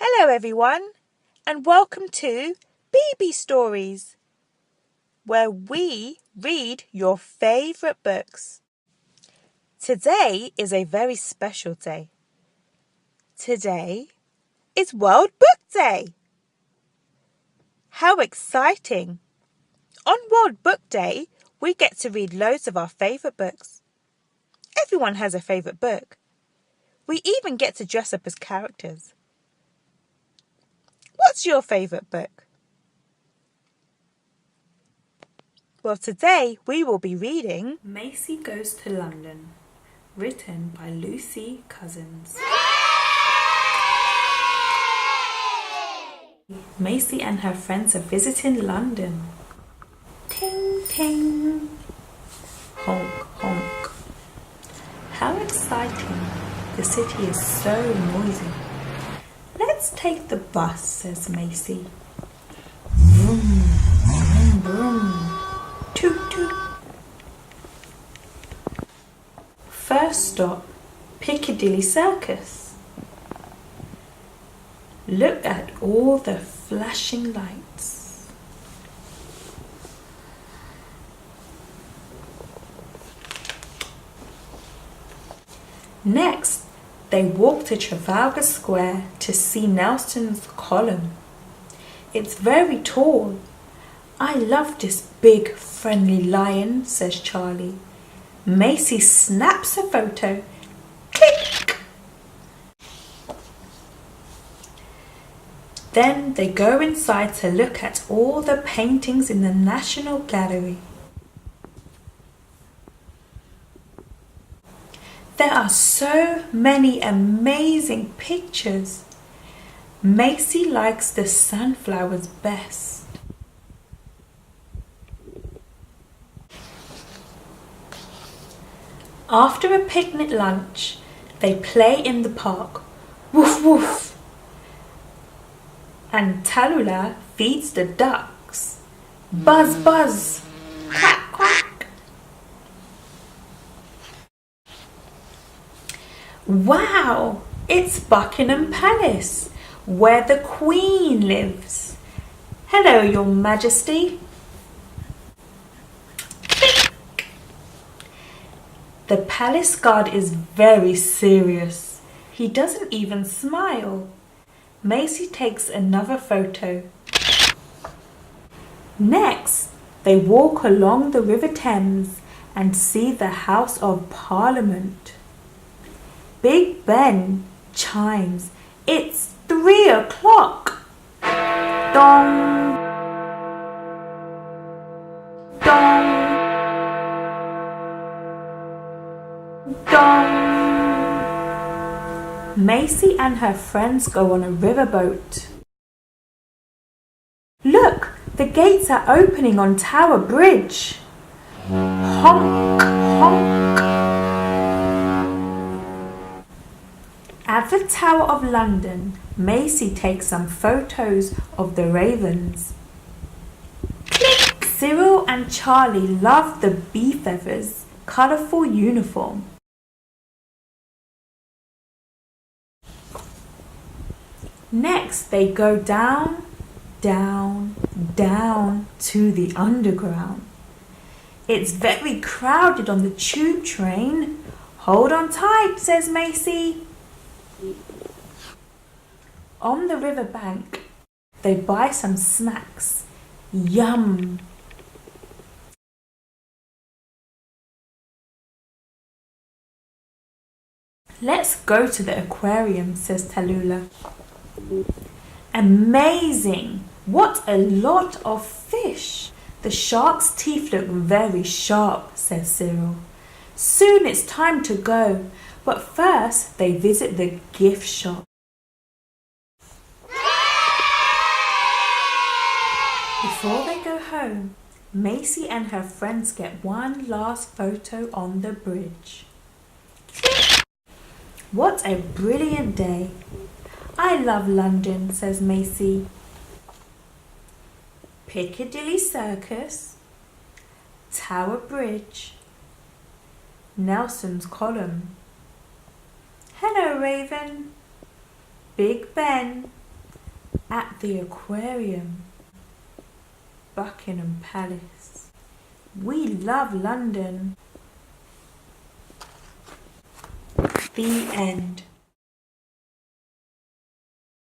Hello everyone and welcome to BB Stories, where we read your favourite books. Today is a very special day. Today is World Book Day. How exciting! On World Book Day, we get to read loads of our favourite books. Everyone has a favourite book. We even get to dress up as characters. What's your favourite book? Well, today we will be reading Maisey Goes to London, written by Lucy Cousins. Maisey and her friends are visiting London. Ting, ting. Honk, honk. How exciting. The city is so noisy. Let's take the bus, says Maisey. Vroom, vroom, vroom. Toot, toot. First stop, Piccadilly Circus. Look at all the flashing lights. Next, they walk to Trafalgar Square to see Nelson's column. It's very tall. I love this big, friendly lion, says Charlie. Maisey snaps a photo. Click! Then they go inside to look at all the paintings in the National Gallery. There are so many amazing pictures. Maisey likes the sunflowers best. After a picnic lunch, they play in the park. Woof woof! And Tallulah feeds the ducks. Buzz buzz! Quack quack! Wow! It's Buckingham Palace, where the Queen lives. Hello, Your Majesty. The palace guard is very serious. He doesn't even smile. Maisey takes another photo. Next, they walk along the River Thames and see the House of Parliament. Big Ben chimes. It's 3 o'clock. Dong! Dong! Dong! Maisey and her friends go on a riverboat. Look, the gates are opening on Tower Bridge. Honk, honk. At the Tower of London, Maisey takes some photos of the ravens. Click! Cyril and Charlie love the bee feathers' colourful uniform. Next, they go down, down, down to the underground. It's very crowded on the tube train. Hold on tight, says Maisey. On the riverbank, they buy some snacks. Yum! Let's go to the aquarium, says Tallulah. Amazing! What a lot of fish! The shark's teeth look very sharp, says Cyril. Soon it's time to go, but first they visit the gift shop. Before they go home, Maisey and her friends get one last photo on the bridge. What a brilliant day! I love London, says Maisey. Piccadilly Circus, Tower Bridge, Nelson's column. Hello, Raven. Big Ben At the aquarium. Buckingham Palace. We love London. The end.